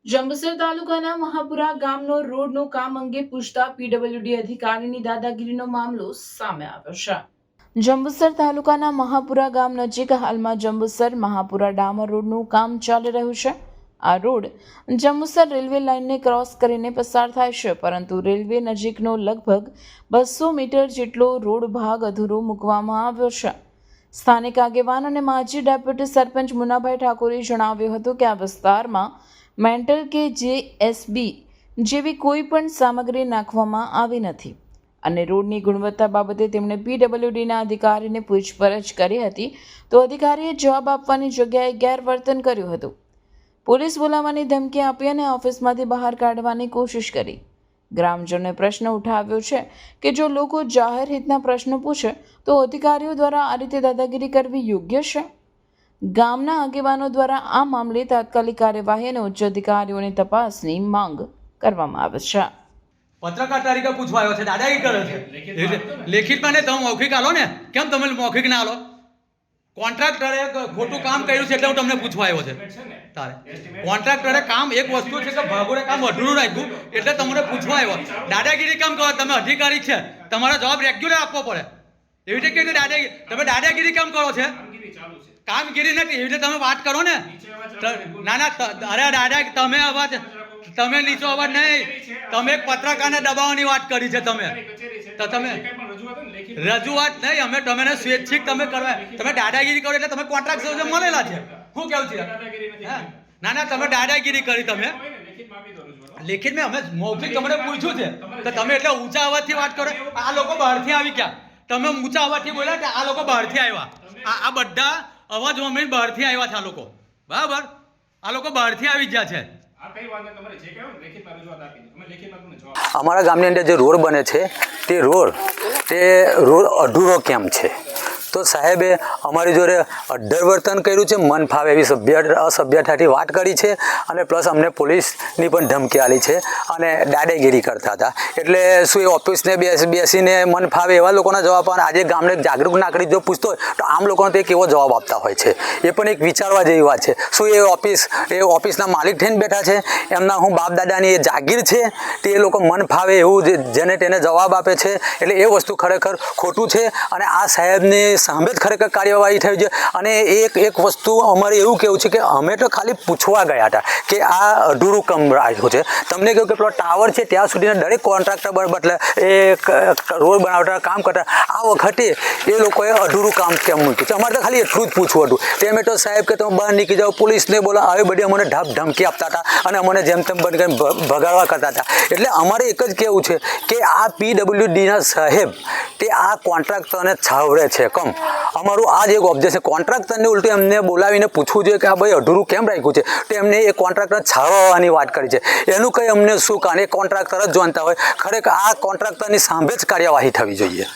જંબુસર તાલુકાના મહાપુરા ગામનો રોડનું કામ અંગે પૂછતા પીડબ્લ્યુડી અધિકારીની દાદાગીરીનો મામલો સામે આવ્યો છે। જંબુસર તાલુકાના મહાપુરા ગામ નજીક હાલમાં જંબુસર મહાપુરા ડામર રોડનું કામ ચાલી રહ્યું છે। આ રોડ જંબુસર રેલવે લાઇનને ક્રોસ કરીને પસાર થાય છે, પરંતુ રેલવે નજીકનો લગભગ 200 મીટર જેટલો રોડ ભાગ અધૂરો મૂકવામાં આવ્યો છે। સ્થાનિક આગેવાન અને માજી ડેપ્યુટી સરપંચ મુનાભાઈ ઠાકોરે જણાવ્યું હતું કે આ વિસ્તારમાં મેન્ટલ કે જેએસબી જેવી કોઈ પણ સામગ્રી નાખવામાં આવી નથી અને રોડની ગુણવત્તા બાબતે તેમણે પીડબ્લ્યુડીના અધિકારીને પૂછપરછ કરી હતી, તો અધિકારીએ જવાબ આપવાની જગ્યાએ ગેરવર્તન કર્યું હતું। પોલીસ બોલાવવાની ધમકી આપી અને ઓફિસમાંથી બહાર કાઢવાની કોશિશ કરી। ગ્રામજનોએ પ્રશ્ન ઉઠાવ્યો છે કે જો લોકો જાહેર હિતના પ્રશ્નો પૂછે તો અધિકારીઓ દ્વારા આ રીતે દાદાગીરી કરવી યોગ્ય છે? ગામના આગેવાનો દ્વારા આ મામલે તાત્કાલિક કાર્યવાહી અને ઉચ્ચ અધિકારીઓની તપાસની માંગ કરવામાં આવે છે। પત્રકાર તરીકે પૂછવા આવ્યો છે, દાદાગીરી કરે છે। લેખિતમાં ને તમે મૌખિક આલો ને, કેમ તમે મૌખિક ના આલો? કોન્ટ્રાક્ટરે ખોટું કામ કર્યું છે એટલે હું તમને પૂછવા આવ્યો છે। તારે કોન્ટ્રાક્ટરે કામ એક વસ્તુ છે કે ભાગોળે કામ અધૂરું રાખ્યું એટલે તમને પૂછવા આવ્યો। દાદાગીરી કામ કરો, તમે અધિકારી છે, તમારો જવાબ રેગ્યુલર આપવો પડે। એવી રીતે કે દાદાગીરી, તમે દાદાગીરી કામ કરો છે? કામગીરી નથી, એવી રીતે તમે વાત કરો ને। ના ના, અરે દાદા તમે અવાજ, તમે નીચો અવાજ નહીં, તમે એક પત્રકારને દબાવવાની વાત કરી છે। તમે રજૂઆત નહીં, અમે તમને સ્વૈચ્છિક તમે કરવા, તમે દાદાગીરી કરો એટલે તમે કોન્ટ્રાક્ટ સાથે મળેલા છે। શું કેવું છે? ના ના, તમે દાદાગીરી કરી, તમે લેખિત મેં અમે મૌખિક તમને પૂછ્યું છે તો તમે એટલે ઊંચા અવાજથી વાત કરો। આ લોકો બહારથી આવી ગયા, તમે ઊંચા અવાજથી બોલ્યા કે આ લોકો બહારથી આવ્યા। આ બધા અવાજ અમે બહારથી આવ્યા છે। આ લોકો બરાબર, આ લોકો બહારથી આવી ગયા છે। અમારા ગામની અંદર જે રોડ બને છે તે રોડ અધૂરો કેમ છે? તો સાહેબે અમારી જોડે અડ્ડરવર્તન કર્યું છે, મન ફાવે એવી અસભ્યતાથી વાત કરી છે અને પ્લસ અમને પોલીસની પણ ધમકી આપી છે અને દાદાગીરી કરતા હતા। એટલે શું એ ઓફિસને બેસીને મન ફાવે એવા લોકોના જવાબ આપવાના? આજે ગામને જાગૃત નાગરિક જો પૂછતો હોય તો આમ લોકોને તે કેવો જવાબ આપતા હોય છે, એ પણ એક વિચારવા જેવી વાત છે। શું એ ઓફિસના માલિક થઈને બેઠા છે? એમના હું બાપ દાદાની એ જાગીર છે તે એ લોકો મન ફાવે એવું જેને તેને જવાબ આપે છે? એટલે એ વસ્તુ ખરેખર ખોટું છે અને આ સાહેબની સામે જ ખરેખર કાર્યવાહી થઈ છે। અને એક વસ્તુ અમારે એવું કહેવું છે કે અમે તો ખાલી પૂછવા ગયા હતા કે આ અધૂરું કામ રાખ્યું છે। તમને કહ્યું કે પેલો ટાવર છે ત્યાં સુધીના દરેક કોન્ટ્રાક્ટર બદલે એ રોડ બનાવતા કામ કરતા, આ વખતે એ લોકોએ અધૂરું કામ કેમ મૂક્યું છે? અમારે તો ખાલી એટલું જ પૂછવું હતું। તેમ તો સાહેબ કે તમે બહાર નીકળી જાઓ, પોલીસને બોલો, આવી બધી અમને ધમકી આપતા હતા અને અમને જેમ તેમ બંધ કરીને ભગાડવા કરતા હતા। એટલે અમારે એક જ કહેવું છે કે આ પીડબ્લ્યુડીના સાહેબ તે આ કોન્ટ્રાક્ટરને છાવરે છે કમ। અમારું આ જ એક ઓબ્જેક્શન, કોન્ટ્રાક્ટરને ઉલટી અમને બોલાવીને પૂછવું જોઈએ કે આ ભાઈ અધૂરું કેમ રાખ્યું છે? તો એમને એ કોન્ટ્રાક્ટર છાવવાની વાત કરી છે। એનું કંઈ અમને શું કારણ? એ કોન્ટ્રાક્ટર જ જાણતા હોય। ખરેખર આ કોન્ટ્રાક્ટરની સામે જ કાર્યવાહી થવી જોઈએ।